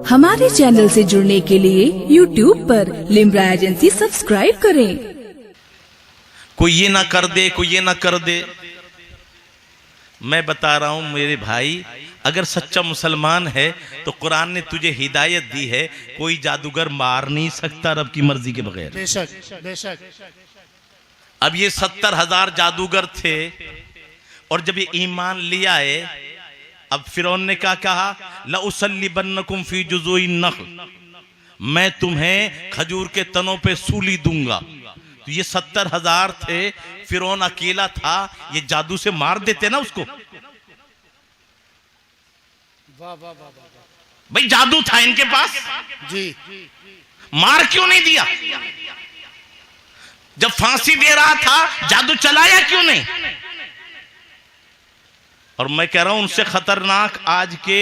हमारे चैनल से जुड़ने के लिए YouTube पर लिम्रा एजेंसी सब्सक्राइब करें। कोई ये ना कर दे, कोई ये ना कर दे। मैं बता रहा हूं मेरे भाई, अगर सच्चा मुसलमान है तो कुरान ने तुझे हिदायत दी है, कोई जादूगर मार नहीं सकता रब की मर्जी के बगैर। बेशक बेशक। अब ये 70,000 जादूगर थे और जब ये ईमान लिया है, अब फिरौन ने क्या कहा, लउसल्लिबन्नकुम फी जुज़ूइन नख्ल, मैं तुम्हें खजूर के तनों पे सूली दूंगा। तो ये 70,000 थे, फिरौन अकेला था, ये जादू से मार देते ना उसको। वाह वाह वाह। भाई जादू था इनके पास जी, मार क्यों नहीं दिया? जब फांसी दे रहा था जादू चलाया क्यों नहीं? और मैं कह रहा हूं उनसे खतरनाक आज के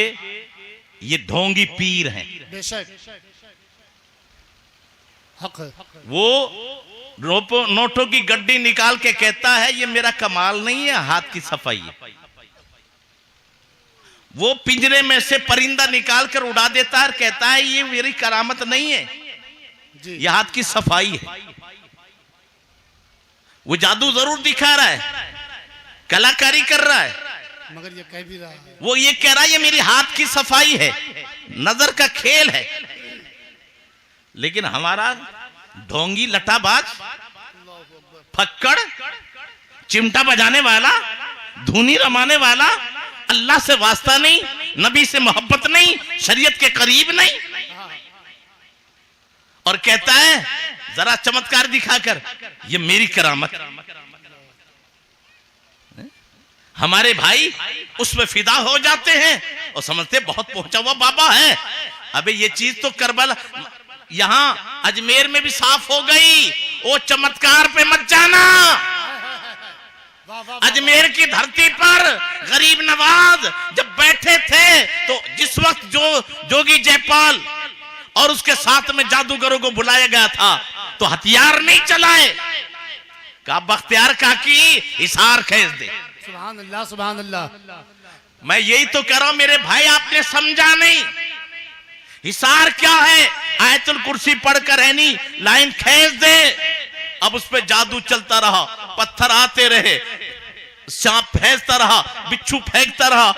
ये ढोंगी पीर हैं। बेशक हक है। वो नोटों की गड्डी निकाल के कहता है ये मेरा कमाल नहीं है, हाथ की सफाई है। वो पिंजरे में से परिंदा निकाल कर उड़ा देता है और कहता है ये मेरी करामत नहीं है, ये हाथ की सफाई है। वो जादू जरूर दिखा रहा है, कलाकारी कर रहा है, मगर ये कह भी रहा है, वो ये कह रहा है ये मेरी हाथ की सफाई है, नजर का खेल है। लेकिन हमारा ढोंगी लटाबाज, फक्कड़, चिमटा बजाने वाला, धुनी रमाने वाला, अल्लाह से वास्ता नहीं, नबी से मोहब्बत नहीं, शरीयत के करीब नहीं, और कहता है जरा चमत्कार दिखाकर ये मेरी करामत। हमारे भाई उसमें फिदा हो जाते हैं और समझते बहुत पहुंचा हुआ बाबा है। अबे ये चीज तो करबला, यहां अजमेर में भी साफ हो गई। वो चमत्कार पे मत जाना। अजमेर की धरती पर गरीब नवाज जब बैठे थे तो जिस वक्त जोगी जयपाल और उसके साथ में जादूगरों को बुलाया गया था तो हथियार नहीं चलाए, का बख्तियार काकी हिसार खींच दे। सुभान अल्लाह सुभान अल्लाह। मैं यही तो कह रहा हूं मेरे भाई, आपने समझा नहीं हिसार क्या है। आयतुल कुर्सी पढ़कर है नहीं, लाइन खींच दे। अब उस पे जादू चलता रहा, पत्थर आते रहे, सांप फेंकता रहा, बिच्छू फेंकता रहा,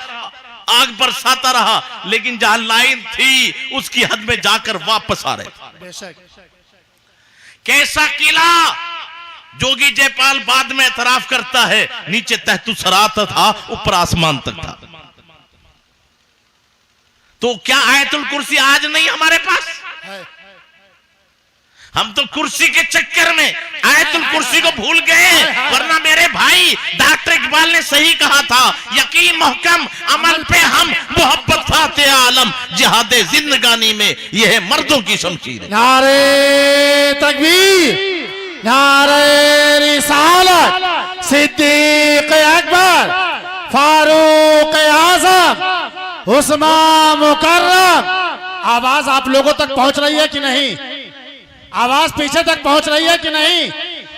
आग बरसाता रहा, लेकिन जहां लाइन थी उसकी हद में जाकर वापस आ रहे। बेशक। कैसा किला जोगी जयपाल बाद में एतराफ करता है, नीचे तहतु सरात था, ऊपर आसमान तक था। तो क्या आयतुल कुर्सी आज नहीं हमारे पास है। हम तो कुर्सी के चक्कर में आयतुल कुर्सी को भूल गए। वरना मेरे भाई डॉक्टर इकबाल ने सही कहा था, यकीन महकम अमल पे हम मोहब्बत फाते आलम, जिहादे जिंदगानी में यह है मर्दों की शमशीर। नारे तकबीर, नारे रिसालत, सिद्दीक अकबर, फारूक आजम, उस्मान मुकर्रम। आवाज आप लोगों तक पहुंच रही है कि नहीं? आवाज पीछे तक पहुंच रही है कि नहीं?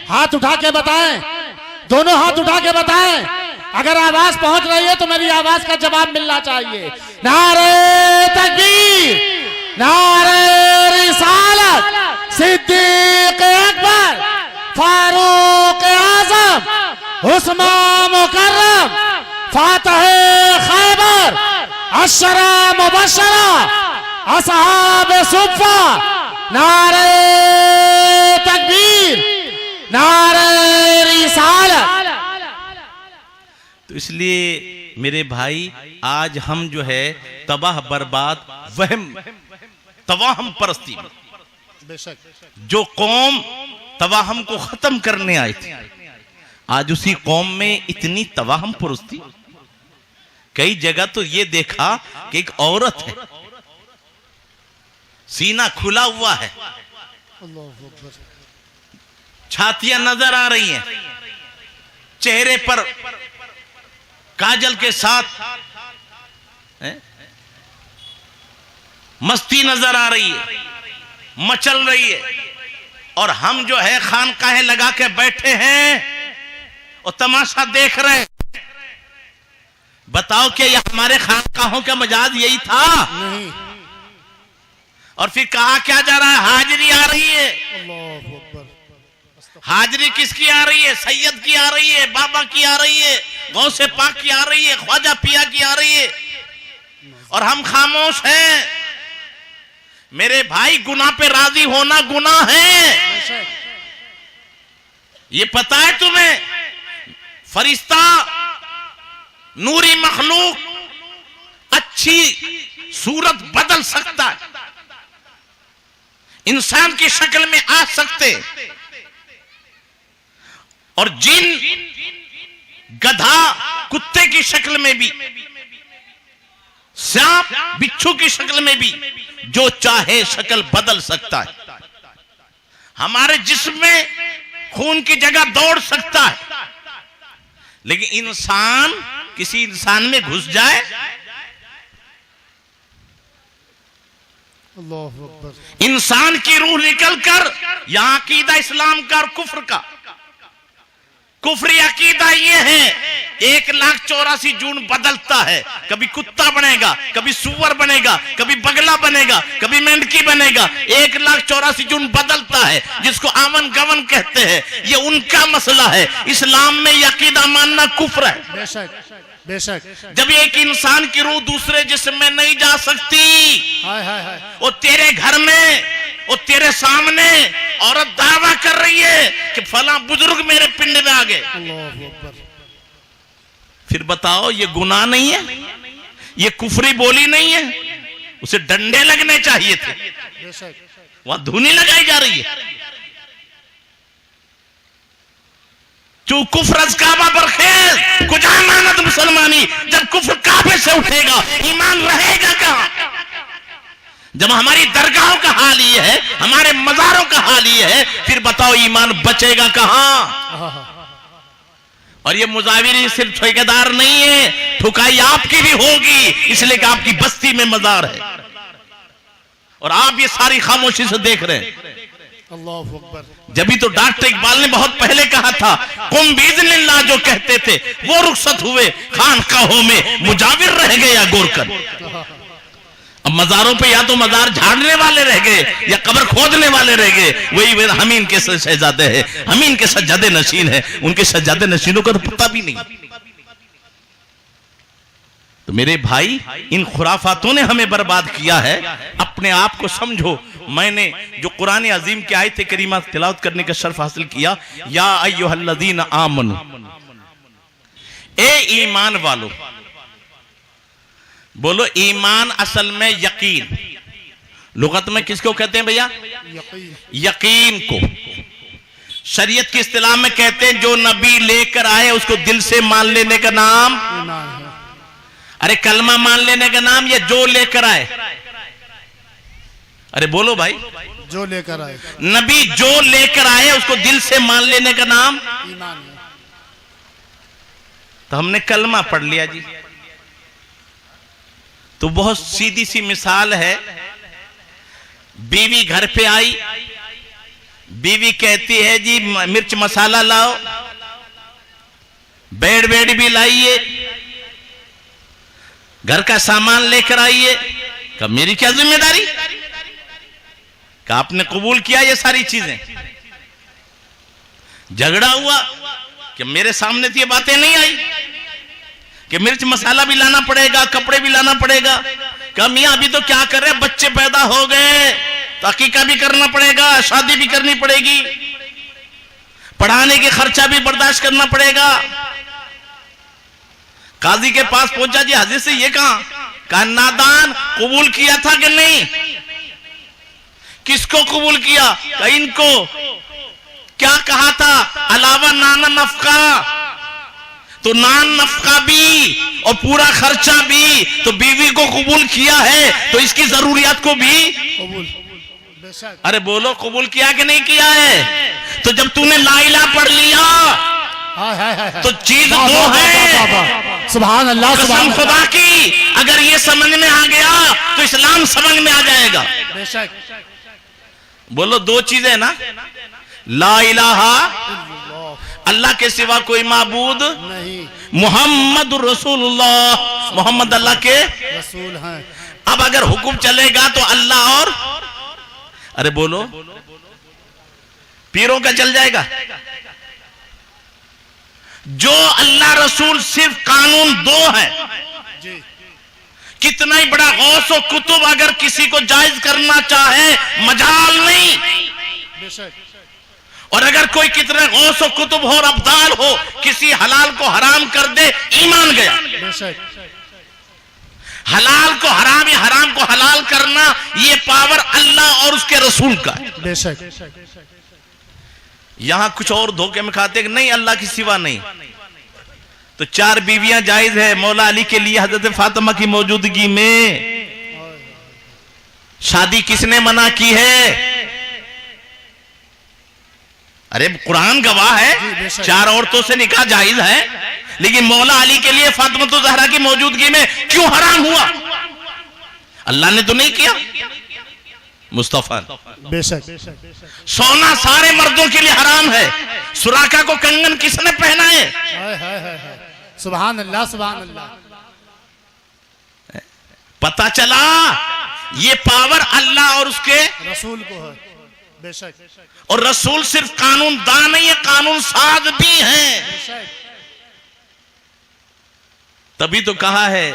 हाथ उठा के बताएं, दोनों हाथ उठा के बताएं। अगर आवाज पहुंच रही है तो मेरी आवाज का जवाब मिलना चाहिए। नारे तकबीर, नारे रिसालत, सिद्दीक अकबर, फारूक आजम, उस्मान मुकर्रम, फातिह खैबर, अशरा मुबशरा, असहाब सुफ़ा। नारे तकबीर, नारे रिसालत। तो इसलिए मेरे भाई आज हम जो है तबाह बर्बाद वहम तवाहम परस्ती, बेशक जो कौम तवाहम को खत्म करने आई थी, आज उसी कौम में इतनी तवाहम परस्ती। कई जगह तो ये देखा कि एक औरत है, सीना खुला हुआ है, छातियां नजर आ रही हैं, चेहरे पर काजल के साथ मस्ती नजर आ रही है, मचल रही है, और हम जो है खानकाहें लगा के बैठे हैं और तमाशा देख रहे हैं। बताओ क्या ये हमारे खानकाहों का मजाज यही था? नहीं। और फिर कहा क्या जा रहा है? हाजिरी आ रही है। अल्लाहु अकबर। हाजिरी किसकी आ रही है? सैयद की आ रही है, बाबा की आ रही है, गौसे पाक की आ रही है, ख्वाजा पिया की आ रही है, और हम खामोश हैं। मेरे भाई, गुनाह पे राजी होना गुनाह है, ये पता है तुम्हें? फरिश्ता, नूरी मखलूक अच्छी सूरत बदल सकता है, इंसान की शक्ल में आ सकते, और जिन गधा कुत्ते की शक्ल में भी, सांप बिच्छू की शक्ल में भी, जो चाहे शक्ल बदल सकता है। हमारे जिस्म में खून की जगह दौड़ सकता है, लेकिन इंसान किसी इंसान में घुस जाए, अल्लाहु अकबर। इंसान की रूह निकलकर यहां अकीदा इस्लाम का और कुफ्र का, कुफरी अकीदा ये है 1,84,000 जून बदलता है, कभी कुत्ता बनेगा, कभी सुअर बनेगा, कभी बगला बनेगा, कभी मेंढकी बनेगा, 1,84,000 जून बदलता है, जिसको आमन गमन कहते हैं। ये उनका मसला है, इस्लाम में ये अकीदा मानना कुफ्र है। बेशक बेशक। जब एक इंसान की रूह दूसरे जिस्म में नहीं जा सकती, हाय हाय हाय। वो तेरे घर में, वो तेरे सामने औरत दावा कर रही है कि फला बुजुर्ग मेरे पिंड में आ गए, अल्लाहु अकबर। फिर बताओ ये गुनाह नहीं है? ये कुफरी बोली नहीं है? उसे डंडे लगने चाहिए थे, बेशक। वहां धुनी लगाई जा रही है। जो कुफर काबा पर खेल कुछ मानत मुसलमानी, जब कुफर काबे से उठेगा ईमान रहेगा कहां? जब हमारी दरगाहों का हाल ये है, हमारे मजारों का हाल ये है, फिर बताओ ईमान बचेगा कहां? और ये मुजाविरी सिर्फ ठेकेदार नहीं है, ठुकाई आपकी भी होगी, इसलिए कि आपकी बस्ती में मजार है और आप ये सारी खामोशी से देख रहे हैं। अल्लाहु अकबर। जब तो डॉक्टर इकबाल ने बहुत पहले कहा था, कुम बिइज़्निल्लाह जो कहते थे वो रुखसत हुए, खानकाहों में मुजाविर रह गए या गोरकर। अब मजारों पे या तो मजार झाड़ने वाले रह गए या कब्र खोदने वाले रह गए। वही हम इनके शहजादे हैं, हम इनके सज्जादे नशीन हैं, उनके सज्जादे नशीनों का तो पता भी नहीं। तो मेरे भाई, इन खुराफातों ने हमें बर्बाद किया है। अपने आप को समझो। मैंने जो कुरान अजीम की आयत करीमा तिलावत करने का शर्फ हासिल किया, या अय्युहल्लज़ीना आमनू, ए ईमान वालो। बोलो, ईमान असल में यकीन, लुगत में किसको कहते हैं भैया? यकीन। यकीन को शरीयत की इस्तिलाह में कहते हैं जो नबी लेकर आए उसको दिल से मान लेने का नाम ईमान है। अरे कलमा मान लेने का नाम, या जो लेकर आए? अरे बोलो भाई, जो लेकर आए। नबी जो लेकर आए उसको दिल से मान लेने का नाम ईमान है। तो हमने कलमा पढ़ लिया जी। तो बहुत सीधी सी मिसाल है, बीवी घर पे आई, बीवी कहती है जी मिर्च मसाला लाओ, बेड बेड भी लाइए, घर का सामान लेकर आइए। कब मेरी क्या जिम्मेदारी? क्या आपने कबूल किया ये सारी चीजें? झगड़ा हुआ कि मेरे सामने तो ये बातें नहीं आई कि मिर्च मसाला भी लाना पड़ेगा, कपड़े भी लाना पड़ेगा। क्या मियां अभी तो क्या कर रहे, बच्चे पैदा हो गए तो अकीका भी करना पड़ेगा, शादी भी करनी पड़ेगी, पढ़ाने के खर्चा भी बर्दाश्त करना पड़ेगा। काजी के पास पहुंचा जी, हाजिर से ये कहा नादान, कबूल किया था कि नहीं? किसको कबूल किया? इनको। क्या कहा था? अलावा नाना नफका, तो नान नफका भी और पूरा खर्चा भी तो बीवी को कबूल किया है, तो इसकी जरूरियात को भी कबूल। बेशक। अरे बोलो, कबूल किया कि नहीं किया है? तो जब तूने ला इलाहा पढ़ लिया तो चीज दो है। सुभान अल्लाह, कसम खुदा की, अगर ये समझ में आ गया तो इस्लाम समझ में आ जाएगा। बेशक। बोलो, दो चीजें ना, ला इलाहा, अल्लाह के सिवा कोई माबूद नहीं, मोहम्मद रसूलुल्लाह, मोहम्मद अल्लाह के रसूल हैं। अब अगर हुक्म चलेगा तो अल्लाह और, अरे बोलो, पीरों का चल जाएगा? जो अल्लाह रसूल सिर्फ कानून दो है। जी कितना ही बड़ा गौस और कुतुब अगर किसी को जायज करना चाहे मजाल नहीं। बेशक। और अगर कोई कितने गौस और कुतुब हो और अब्दाल हो, किसी हलाल को हराम कर दे, ईमान गया। बेशक। हलाल को हराम या हराम को हलाल करना, ये पावर अल्लाह और उसके रसूल का है। बेशक। यहां कुछ और धोखे में खाते कि नहीं अल्लाह की सिवा नहीं, तो 4 बीवियां जायज है मौला अली के लिए हजरत फातिमा की मौजूदगी में। शादी किसने मना की है? अरे कुरान गवाह है, 4 औरतों से निकाह जायज है, लेकिन मौला अली के लिए फातिमा तो ज़हरा की मौजूदगी में क्यों हराम हुआ? अल्लाह ने तो नहीं किया, मुस्तफा। बेशक। सोना सारे मर्दों के लिए हराम है, सुराका को कंगन किसने पहना है? सुभान अल्लाह, सुभान अल्लाह। पता चला ये पावर अल्लाह और उसके रसूल को है। बेशक। और रसूल सिर्फ कानून दान नहीं है, कानून साज भी है। बेशक। तभी तो कहा है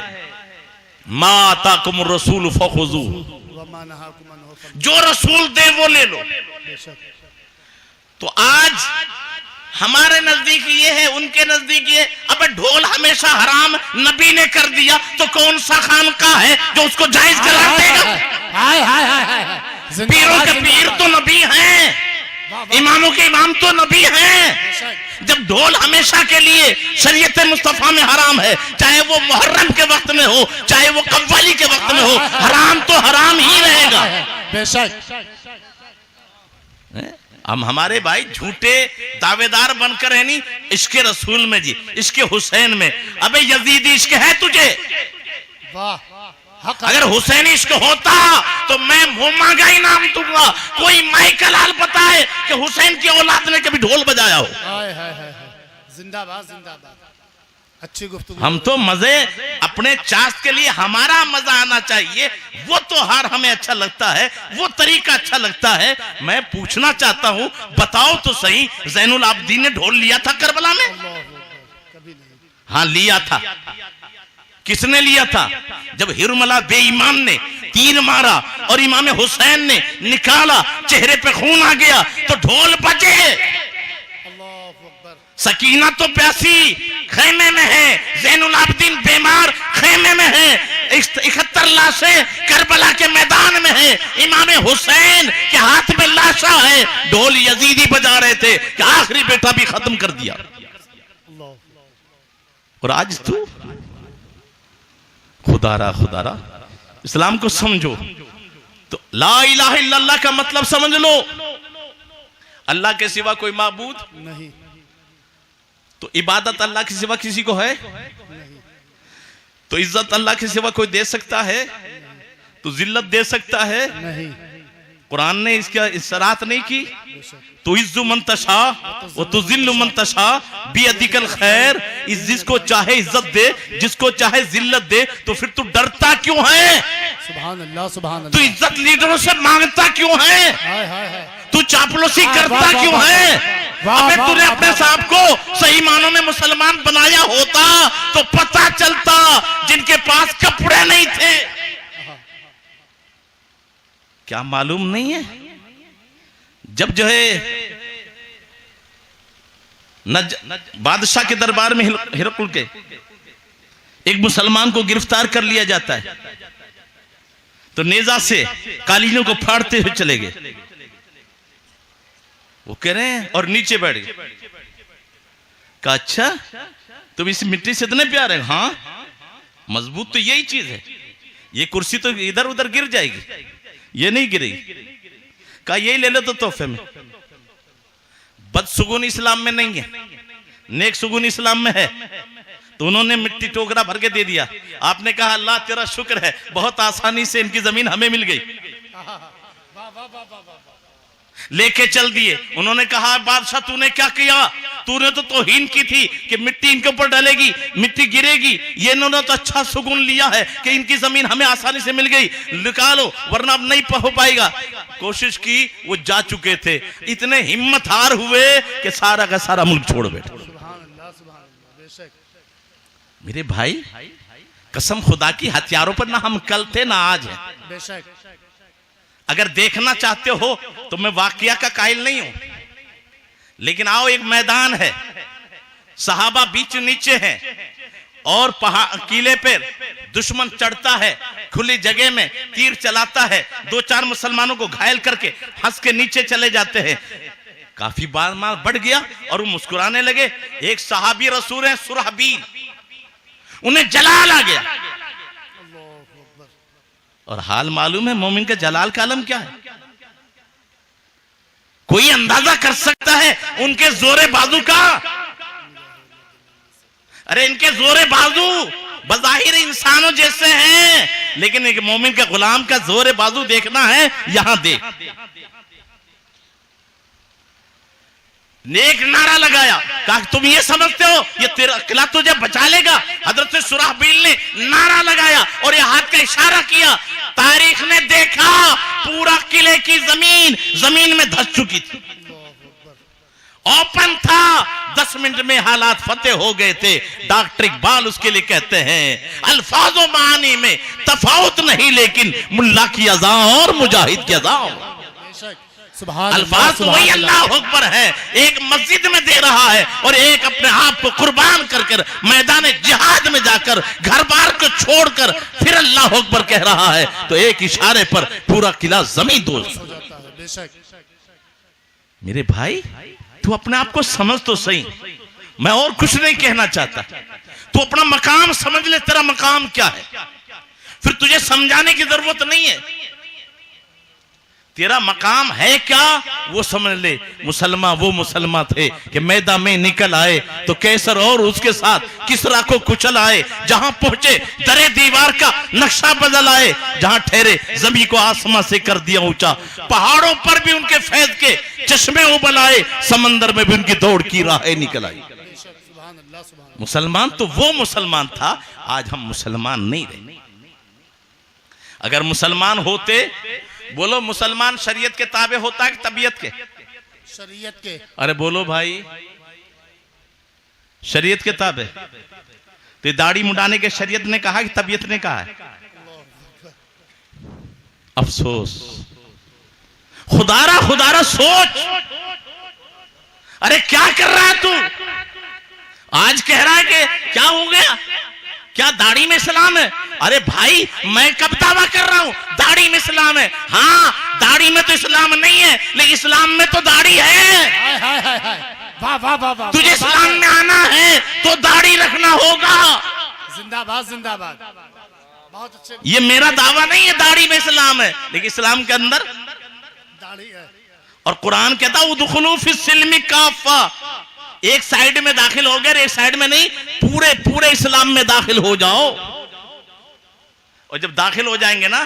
मा आताकुम रसूल फखुजू, वमा नहाकुम अन्हु फंतहू। जो रसूल दे वो ले लो। बेशक। तो आज हमारे नजदीक ये है, उनके नजदीक ये, अब ढोल हमेशा हराम नबी ने कर दिया, तो कौन सा खानका है जो उसको जायज करा देगा? हाय हाय हाय हाय। पीरों के पीर तो नबी हैं, इमामों के इमाम तो नबी हैं। जब ढोल हमेशा के लिए शरीयत मुस्तफा में हराम है, चाहे वो मुहर्रम के वक्त में हो, चाहे वो कव्वाली के वक्त में हो, हराम तो हराम ही रहेगा। बेशक। हम हमारे भाई झूठे दावेदार बनकर है नहीं इसके रसूल में जी, इसके हुसैन में। अबे यजीदी इश्क है तुझे? वाह। अगर हुसैन इश्क होता तो मैं मुंह मांगा ही नाम दूंगा। कोई माइकल हाल बताए कि हुसैन की औलाद ने कभी ढोल बजाया हो। हाय हाय हाय। जिंदाबाद, जिंदाबाद। अच्छी गुफ्तगू। हम तो मजे अपने चास्त के लिए, हमारा मजा आना चाहिए, वो तो हार हमें अच्छा लगता है, वो तरीका अच्छा लगता है। मैं पूछना चाहता हूँ, बताओ तो सही, ज़ैनुल आबिदीन ने ढोल लिया था करबला में? कभी नहीं। हाँ लिया था। किसने लिया था? जब हिरमला बेईमान ने तीर मारा और इमाम हुसैन ने निकाला, चेहरे पे खून आ गया, तो ढोल बजे। सकीना तो प्यासी खेमे में है, ज़ैनुल आबिदीन बीमार खेमे में है, 71 लाशें करबला के मैदान में है, इमाम हुसैन के हाथ में लाशा है, ढोल यजीदी बजा रहे थे कि आखिरी बेटा भी खत्म कर दिया। और आज तू खुदारा इस्लाम को समझो तो ला इलाहा इल्लल्लाह का मतलब समझ लो, अल्लाह के सिवा कोई माबूद नहीं। तो इबादत अल्लाह के सिवा किसी को है? तो इज्जत अल्लाह के सिवा कोई दे सकता है? तो जिल्लत दे सकता है? नहीं। कुरान ने इसका इसरात नहीं की। तो इज्जु मन तशा वो तो जिल्लु मन तशा बियदिकल खैर, जिसको चाहे इज्जत दे, जिसको चाहे जिल्लत दे। तो फिर तू डरता क्यों है? सुभान अल्लाह, सुभान तू अल्लाह। इज्जत लीडरों से मांगता क्यों है? हाय हाय हाय। तू चापलूसी करता वाह, क्यों वाह, है? वाह, अबे वाह, तूने वाह, अपने वाह, साहब को सही मानों में मुसलमान बनाया होता तो पता चलता जिनके पास कपड़े नहीं थे। क्या मालूम नहीं है? जब जो है बादशाह के दरबार में हिरकुल के एक मुसलमान को गिरफ्तार कर लिया जाता है, तो नेजा से कालीनों को फाड़ते हुए चले गए। वो कह रहे हैं और नीचे बैठ गए। कहा अच्छा तुम इस मिट्टी से इतने प्यार है? हाँ, मजबूत तो यही चीज है, ये कुर्सी तो इधर उधर गिर जाएगी, ये नहीं गिरेगी। कहा यही ले लो तो तोहफे में। बदसुगुन इस्लाम में नहीं है, नेक सुगुन इस्लाम में है। तो उन्होंने मिट्टी टोकरा भर के दे दिया। आपने कहा अल्लाह तेरा शुक्र है, बहुत आसानी से इनकी जमीन हमें मिल गई। लेके चल दिए। उन्होंने कहा बादशाह तूने क्या किया? तूने तो तौहीन की थी कि मिट्टी इनके ऊपर डलेगी, मिट्टी गिरेगी, ये इन्होंने तो अच्छा सुकून लिया है कि इनकी जमीन हमें आसानी से मिल गई, निकालो वरना अब नहीं हो पाएगा। कोशिश की, वो जा चुके थे, इतने हिम्मत हार हुए कि सारा का सारा मुल्क छोड़ बैठे। बेशक मेरे भाई कसम खुदा की, हथियारों पर ना हम कल थे ना आज है। बेशक अगर देखना चाहते हो तो मैं वाकया का कायल नहीं हूं, लेकिन आओ एक मैदान है, सहाबा बीच नीचे हैं और पहाड़ किले पे दुश्मन चढ़ता है, खुली जगह में तीर चलाता है, 2-4 मुसलमानों को घायल करके हंस के नीचे चले जाते हैं। काफी बार मार बढ़ गया और वो मुस्कुराने लगे। एक सहाबी रसूल है सुरहबील, उन्हें जलाल आ गया। और हाल मालूम है मोमिन के जलाल का आलम क्या है? कोई अंदाजा कर सकता है उनके जोरे बाजू का? अरे इनके जोरे बाजू बज़ाहिर इंसानों जैसे हैं, लेकिन एक मोमिन के गुलाम का जोरे बाजू देखना है, यहां देख। एक नारा लगाया, कहा तुम ये समझते हो ये तेरा किला तुझे बचा लेगा? हजरत सुराहबील ने नारा लगाया और ये हाथ का इशारा किया। तारीख ने देखा पूरा किले की जमीन में धंस चुकी थी, ओपन था। 10 मिनट में हालात फतेह हो गए थे। डॉक्टर इकबाल उसके लिए कहते हैं, अल्फाजों मानी में तफावत नहीं, लेकिन मुल्ला की अज़ा और मुजाहिद की अज़ा। अल्फाज तो वही अल्लाह अकबर है, एक मस्जिद में दे रहा है और एक अपने आप को कुर्बान कर मैदान जिहाद में जाकर घर बार को छोड़कर फिर अल्लाह अकबर कह रहा है, तो एक इशारे पर पूरा किला जमीन दोस्त हो जाता है। बेशक मेरे भाई, तू अपने आप को समझ तो सही, मैं और कुछ नहीं कहना चाहता। तू अपना मकाम समझ ले, तेरा मकाम क्या है, फिर तुझे समझाने की जरूरत नहीं है। तेरा मकाम है क्या वो समझ ले। मुसलमान वो मुसलमान थे कि मैदान में निकल आए तो कैसर और उसके साथ किसरा को कुचल आए, जहां पहुंचे दरे दीवार का नक्शा बदल आए, जहां ठहरे जमीन को आसमां से कर दिया ऊंचा, पहाड़ों पर भी उनके फैज के चश्मे उबल आए, समंदर में भी उनकी दौड़ की राहें निकल आई। मुसलमान तो वो मुसलमान था, आज हम मुसलमान नहीं रहे। अगर मुसलमान होते, बोलो मुसलमान शरीयत के ताबे होता है कि तबीयत के? शरीयत के। अरे बोलो भाई, शरीयत के ताबे। तो दाढ़ी मुंडाने के शरीयत ने कहा कि तबीयत ने कहा है? अफसोस। खुदारा सोच। अरे क्या कर रहा है तू? आज कह रहा है कि क्या हो गया, क्या दाढ़ी में इस्लाम है? अरे भाई, मैं कब दावा कर रहा हूं दाढ़ी में इस्लाम है? हाँ, दाढ़ी में तो इस्लाम नहीं है, लेकिन इस्लाम में तो दाढ़ी है। वाह वाह वाह वाह। तुझे इस्लाम में आना है तो दाढ़ी रखना होगा। जिंदाबाद जिंदाबाद। बहुत अच्छे। ये मेरा दावा नहीं है दाढ़ी में इस्लाम है, लेकिन इस्लाम के अंदर दाढ़ी है। और कुरान कहता है उदखुलू फिस्सिल्मी काफ़ा, एक साइड में दाखिल हो गए, एक साइड में नहीं, पूरे इस्लाम में दाखिल हो जाओ। और जब दाखिल हो जाएंगे ना,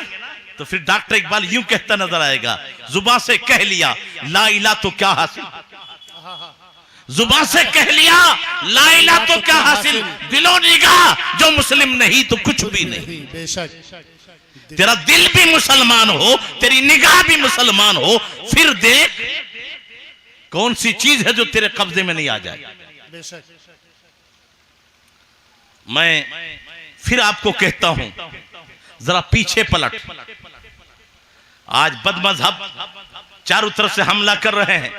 तो फिर डॉक्टर इकबाल यूं कहता नजर आएगा, जुबान से कह लिया ला इला तो क्या हासिल, जुबान से कह लिया ला इला तो क्या हासिल, दिलो निगाह जो मुस्लिम नहीं तो कुछ भी नहीं। बेशक तेरा दिल भी मुसलमान हो, तेरी निगाह भी मुसलमान हो, फिर देख कौन सी चीज है जो तेरे कब्जे में नहीं आ जाए। बेशक। मैं फिर आपको कहता हूं, जरा पीछे पलट। आज बदमज़हब चारों तरफ से हमला कर रहे हैं।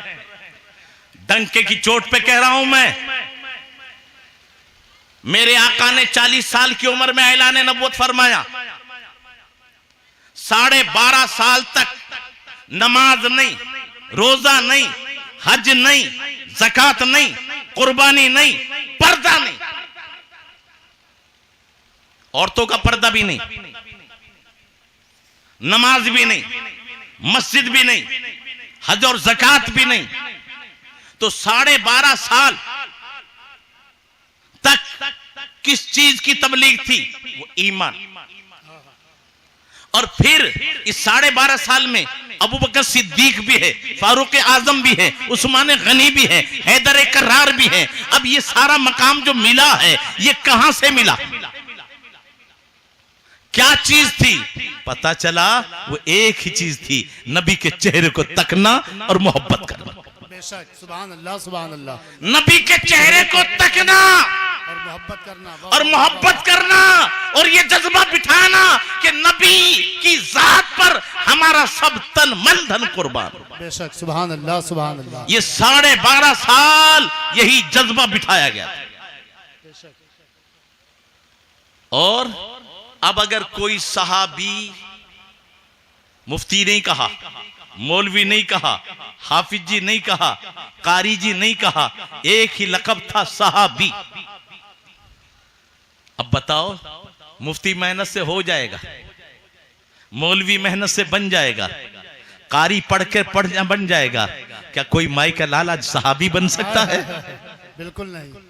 डंके की चोट पे कह रहा हूं मैं, मेरे आका ने 40 साल की उम्र में ऐलान नबूवत फरमाया, 12.5 साल तक नमाज नहीं, रोजा नहीं, हज नहीं, ज़कात नहीं, कुर्बानी नहीं, पर्दा नहीं, औरतों का पर्दा भी नहीं, नमाज भी नहीं, मस्जिद भी नहीं, हज और ज़कात भी नहीं। तो 12.5 साल तक किस चीज की तबलीग थी? वो ईमान। और फिर इस 12.5 साल में अबू बकर सिद्दीक भी है, फारूक आजम भी है, उस्मान गनी भी है, हैदर करार भी है। अब ये सारा मकाम जो मिला है ये कहां से मिला, क्या चीज थी? पता चला वो एक ही चीज थी, नबी के चेहरे को तकना और मोहब्बत करना। बेशक, सुभान अल्लाह, सुभान अल्लाह। नबी के चेहरे को तकना और मोहब्बत करना, और मोहब्बत करना और ये जज्बा बिठाना कि नबी की जात पर हमारा सब तन मन धन कुर्बान। बेशक, सुभान अल्लाह, सुभान अल्लाह। ये 12.5 साल यही जज्बा बिठाया गया था। और अब अगर कोई सहाबी, मुफ्ती नहीं कहा, मौलवी नहीं कहा, हाफिज जी नहीं कहा, कारी जी नहीं कहा, एक ही लकब था, सहाबी। अब बताओ, मुफ्ती मेहनत से हो जाएगा, मौलवी मेहनत से बन जाएगा, कारी पढ़ बन जाएगा, क्या कोई माई का लाला सहाबी बन सकता है? बिल्कुल नहीं।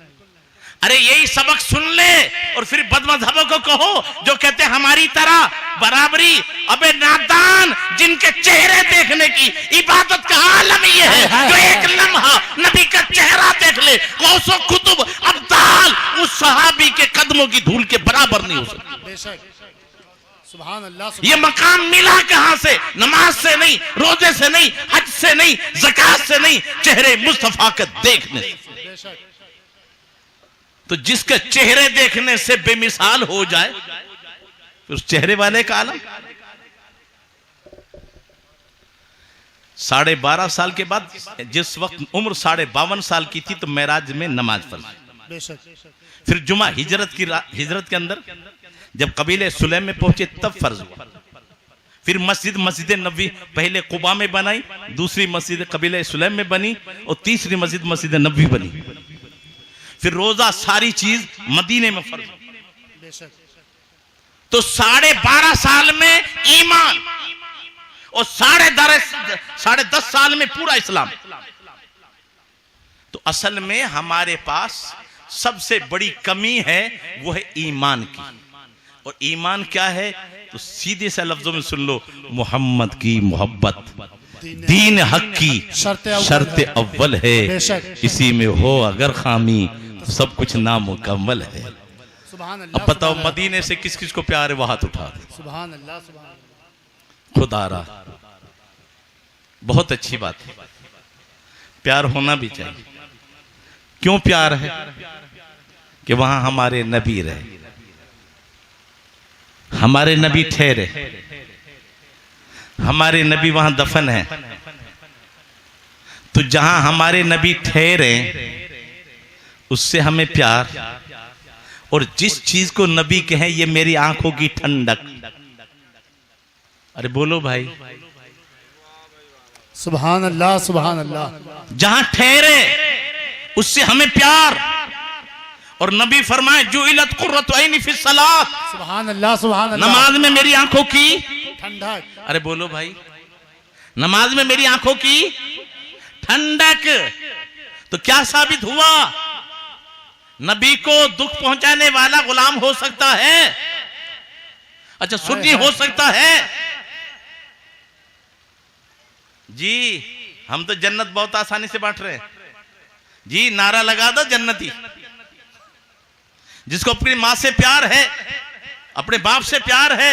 अरे यही सबक सुन ले और फिर बदमज़हबों को कहो जो कहते हमारी तरह बराबरी। अबे नादान, जिनके चेहरे देखने की इबादत का आलम ये है, जो एक लम्हा नबी का चेहरा देख ले, गौसो कुतुब अब्दाल उस सहाबी के कदमों की धूल के बराबर नहीं हो सकती। बेशक, सुभान अल्लाह। ये मकाम मिला कहां से? नमाज से नहीं, रोजे से नहीं, हज से नहीं, ज़कात से नहीं, चेहरे मुस्तफा के देखने से। बेशक। तो जिसके चेहरे देखने से बेमिसाल हो जाए फिर उस चेहरे वाले का आलम। 12.5 साल के बाद, जिस वक्त उम्र 52 साल की थी, तो मेराज में नमाज पढ़ी। बेशक। फिर जुमा हिजरत के अंदर जब कबीले सुलैम में पहुंचे तब फर्ज हुआ। फिर मस्जिद नबी पहले कुबा में बनाई, दूसरी मस्जिद कबीले सुलैम में बनी और तीसरी मस्जिद नबी बनी। फिर रोजा सारी चीज मदीने में फर्ज। बेशक। तो 12.5 साल में ईमान और 10.5 साल में पूरा इस्लाम। तो असल में हमारे पास सबसे बड़ी कमी है, वो है ईमान की। और ईमान क्या है? तो सीधे से लफ्जों में सुन लो, मोहम्मद की मोहब्बत दीन हक की शर्त अव्वल है। इसी में हो अगर खामी तो सब कुछ नामुकम्मल है। अब बताओ, मदीने से किस किस को प्यार है? वो हाथ उठा दे। सुभान अल्लाह, सुभान अल्लाह। खुदारा, बहुत अच्छी बात है, प्यार होना भी चाहिए। क्यों प्यार है? कि वहां हमारे नबी रहे, हमारे नबी ठहरे, हमारे नबी वहां दफन है। तो जहां हमारे नबी ठहरे उससे हमें प्यार। और जिस चीज को नबी कहें ये मेरी आंखों की ठंडक। अरे बोलो भाई, सुभान अल्लाह, सुभान अल्लाह। जहां ठहरे उससे हमें प्यार। और नबी फरमाए, जुइलत कुर्रतु ऐनी फी सलात, सुभान अल्लाह, सुभान अल्लाह। नमाज में मेरी आंखों की ठंडक। अरे बोलो भाई, नमाज में मेरी आंखों की ठंडक। तो क्या साबित हुआ? नबी को दुख पहुंचाने वाला गुलाम हो सकता है? अच्छा, सुन्नी हो सकता है? जी, हम तो जन्नत बहुत आसानी से बांट रहे हैं जी। नारा लगा दो जन्नती। जिसको अपनी माँ से प्यार है, अपने बाप से प्यार है,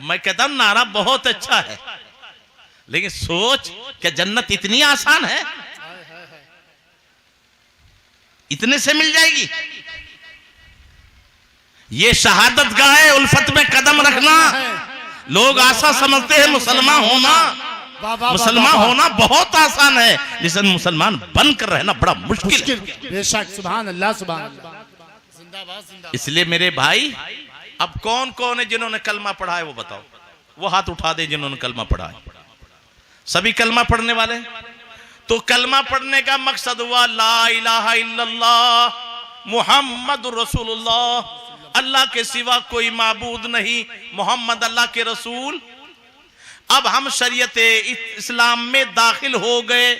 मैं कहता हूं नारा बहुत अच्छा है, लेकिन सोच, क्या जन्नत इतनी आसान है? इतने से मिल जाएगी? ये शहादत गाह है, उल्फत में कदम रखना। लोग आशा समझते हैं मुसलमान होना, मुसलमान होना बहुत आसान है, लेकिन मुसलमान बनकर रहना बड़ा मुश्किल है। बेशक, सुभान अल्लाह, सुभान अल्लाह। जिंदाबाद, जिंदाबाद। इसलिए मेरे भाई, अब कौन कौन है जिन्होंने कलमा पढ़ा है? वो बताओ, वो हाथ उठा दे जिन्होंने कलमा पढ़ा है। सभी कलमा पढ़ने वाले? तो कलमा पढ़ने का मकसद हुआ ला इलाहा इल्लल्लाह मुहम्मदुर रसूलुल्लाह, अल्लाह के सिवा कोई माबूद नहीं, मोहम्मद अल्लाह के रसूल। अब हम शरीयत इस्लाम में दाखिल हो गए।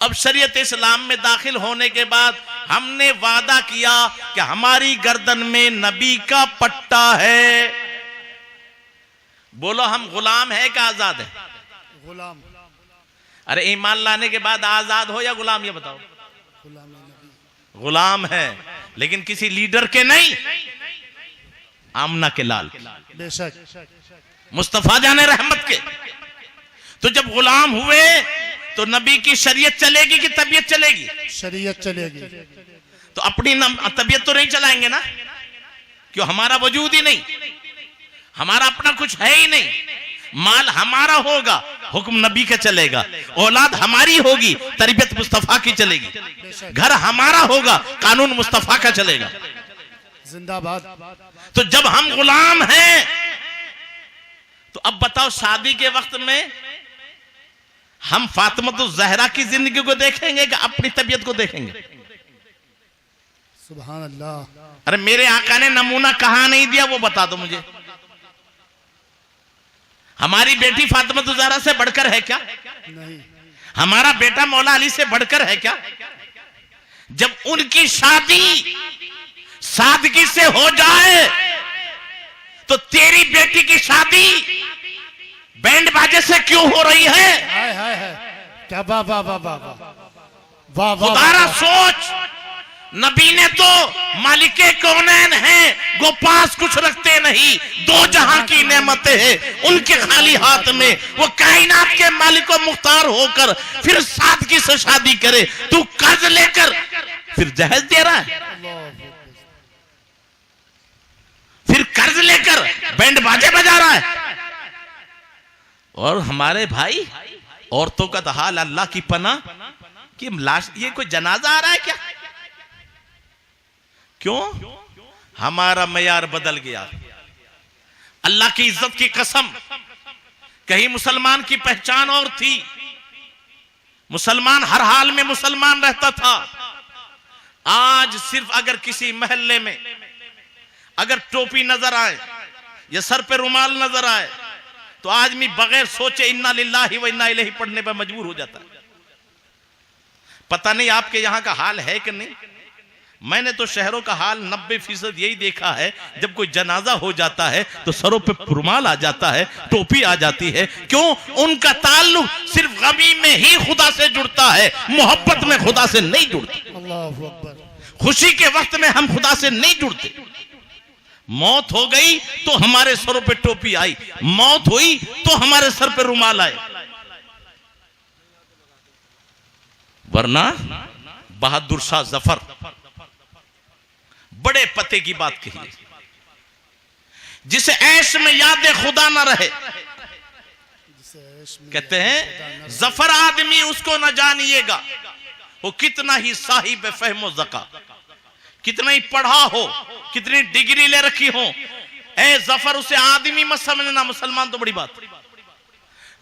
अब शरीयत इस्लाम में दाखिल होने के बाद हमने वादा किया कि हमारी गर्दन में नबी का पट्टा है। बोलो हम गुलाम है कि आजाद है? गुलाम। अरे ईमान लाने के बाद आजाद हो या गुलाम, ये बताओ। गुलाम नबी। गुलाम है, लेकिन किसी लीडर के नहीं, आमना के लाल, बेशक। मुस्तफा जाने रहमत के। तो जब गुलाम हुए तो नबी की शरीयत चलेगी कि तबीयत चलेगी? शरीयत चलेगी। तो अपनी तबीयत तो नहीं चलाएंगे ना, क्यों? हमारा वजूद ही नहीं, हमारा अपना कुछ है ही नहीं। माल हमारा होगा, हुक्म नबी का चलेगा। औलाद हमारी होगी, तरबियत मुस्तफा की चलेगी। घर हमारा होगा, कानून मुस्तफा का चलेगा। जिंदाबाद। तो जब हम गुलाम हैं तो अब बताओ, शादी के वक्त में हम फातिमा ज़हरा की जिंदगी को देखेंगे कि अपनी तबीयत को देखेंगे? सुभान अल्लाह। अरे मेरे आका ने नमूना कहां नहीं दिया, वो बता दो मुझे। हमारी बेटी फातिमा ज़हरा से बढ़कर है क्या? नहीं। हमारा बेटा मौला अली से बढ़कर है क्या? जब उनकी शादी सादगी से हो जाए तो तेरी बेटी की शादी बैंड बाजे से क्यों हो रही है? हाय हाय हाय, क्या वाह वाह वाह वाह वाह वाह। खुदारा सोच, नबी ने तो मालिके कौनैन हैं, वो पास कुछ रखते नहीं, दो जहां की नेमतें हैं उनके खाली हाथ में, वो कायनात के मालिक व मुख्तार होकर फिर सादगी से शादी करे। तू कर्ज लेकर फिर जहेज दे रहा है, फिर कर्ज लेकर बैंड बाजे बजा रहा है। और हमारे भाई औरतों का तो हाल अल्लाह की पनाह कि लाश, ये कोई जनाजा आ रहा है क्या? क्यों? हमारा मयार बदल गया। अल्लाह की इज्जत की कसम, कहीं मुसलमान की पहचान और थी, मुसलमान हर हाल में मुसलमान रहता था। आज सिर्फ अगर किसी महल्ले में अगर टोपी नजर आए या सर पे रुमाल नजर आए तो आदमी बगैर सोचे इन्ना लिल्लाहि व इन्ना इलैहि पढ़ने पर मजबूर हो जाता है। पता नहीं आपके यहां का हाल है कि नहीं। मैंने तो शहरों का हाल 90% यही देखा है, जब कोई जनाजा हो जाता है तो सरों पे रुमाल आ जाता है, टोपी आ जाती है। क्यों? उनका ताल्लुक सिर्फ गमी में ही खुदा से जुड़ता है, मोहब्बत में खुदा से नहीं जुड़ता। अल्लाहु अकबर। खुशी के वक्त में हम खुदा से नहीं जुड़ते। मौत हो गई तो हमारे सरों पे टोपी आई, मौत हुई तो हमारे सर पे रुमाल आए, वरना बहादुर शाह जफर बड़े पते की बात कही है, जिसे ऐश में याद खुदा ना रहे, कहते हैं जफर आदमी उसको न जानिएगा वो कितना ही साहिब फहमो ज़का, कितना ही पढ़ा हो, कितनी डिग्री ले रखी हो, ए जफर उसे आदमी मत समझना। मुसलमान तो बड़ी बात,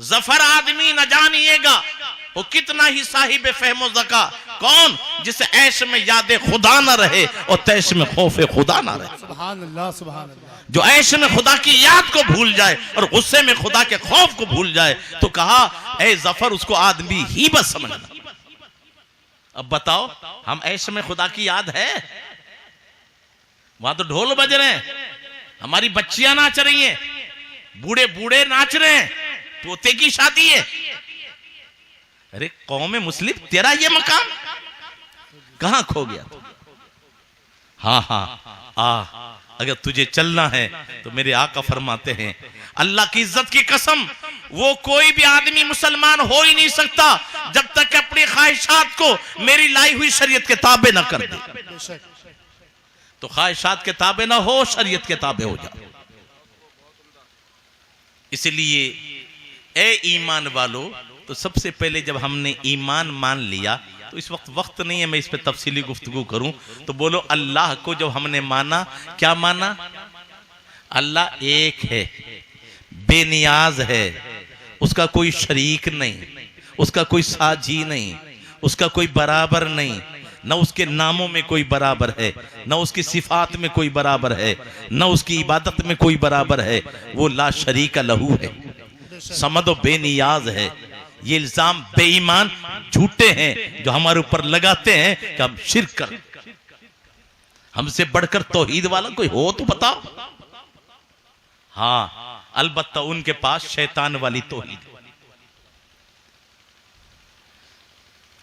जफर आदमी न जानिएगा वो कितना ही साहिब फहमो ज़का। कौन? जिसे ऐश में याद खुदा ना रहे और तैश में खौफ खुदा ना रहे। सुभान अल्लाह, सुभान अल्लाह। जो ऐश में खुदा की याद को भूल जाए और गुस्से में खुदा के खौफ को भूल जाए तो कहा ए जफर उसको आदमी ही बस समझना। अब बताओ, हम ऐश में खुदा की याद है? वहां तो ढोल बज रहे हैं, हमारी बच्चियां नाच रही हैं, बूढ़े बूढ़े नाच रहे हैं, पोते की शादी है। अरे कौम मुस्लिम, तेरा ये मकाम कहां खो गया? हाँ हाँ, अगर तुझे चलना है तो मेरे आका फरमाते हैं, अल्लाह की इज्जत की कसम, वो कोई भी आदमी मुसलमान हो ही नहीं सकता जब तक अपनी ख्वाहिशात को मेरी लाई हुई शरीयत के ताबे ना कर दे। तो ख्वाहिशात के ताबे ना हो, शरीयत के ताबे हो जाओ। इसलिए ए ईमान वालों, तो सबसे पहले जब हमने ईमान मान लिया तो इस वक्त नहीं है मैं इस पे तफसीली गुफ्तगू करूं, तो बोलो अल्लाह को जब हमने माना, क्या माना? अल्लाह एक है, बेनियाज है, उसका कोई शरीक नहीं, उसका कोई साझी नहीं, उसका कोई बराबर नहीं, न उसके नामों में कोई बराबर है, न उसकी सिफात में कोई बराबर है, न उसकी इबादत में कोई बराबर है। वो ला शरीका लहू है, समदो बेनियाज है। ये इल्जाम बेईमान झूठे हैं जो हमारे ऊपर लगाते हैं कि हम शिर्क कर, हमसे बढ़कर तौहीद वाला कोई हो तो बताओ। हाँ, अलबत्ता उनके पास शैतान वाली तौहीद है।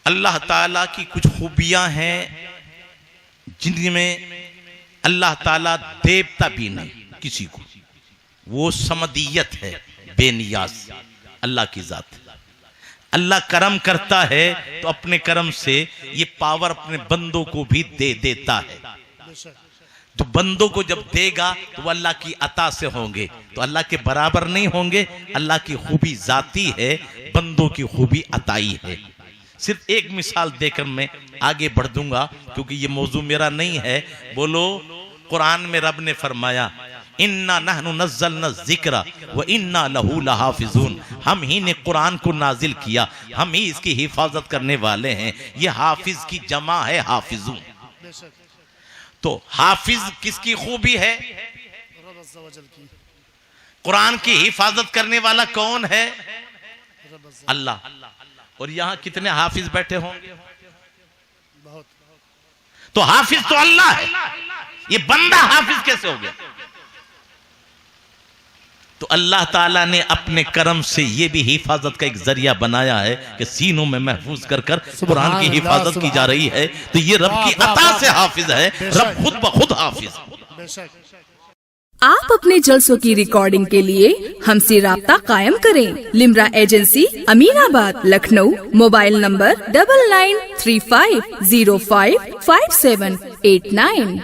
अल्लाह ताला की कुछ खूबियां हैं जिनमें अल्लाह ताला देवता भी नहीं किसी को, वो समदियत है, बेनियाज अल्लाह की जात है। अल्लाह करम करता है तो अपने करम से ये पावर अपने बंदों को भी दे देता है। तो बंदों को जब देगा तो वो अल्लाह की अता से होंगे, तो अल्लाह के बराबर नहीं होंगे। अल्लाह की खूबी जाती है, बंदों की खूबी अताई है। सिर्फ एक मिसाल देकर मैं आगे बढ़ दूंगा क्योंकि ये मौजू मेरा नहीं है। बोलो, कुरान में रब ने फरमाया इन्ना नहनु नज़्ज़लना ज़िक्रा व इन्ना लहू लहाफ़िज़ून, हम ही ने कुरान को नाजिल किया, हम ही इसकी हिफाजत करने वाले हैं। ये हाफिज की जमा है, हाफिजून। तो हाफिज किसकी खूबी है? कुरान की हिफाजत करने वाला कौन है? अल्लाह। और यहां कितने हाफिज बैठे होंगे? बहुत। तो हाफिज तो अल्लाह है, ये बंदा हाफिज कैसे हो गया? तो अल्लाह ताला ने अपने करम से ये भी हिफाजत का एक जरिया बनाया है कि सीनों में महफूज कर कर कुरान की हिफाजत की जा रही है। तो ये रब की अता से हाफिज है, रब खुद ब खुद हाफिज। आप अपने जलसों की रिकॉर्डिंग के लिए हमसे राब्ता कायम करें। Limra agency, Aminabad, Lucknow. Mobile number 9935055789।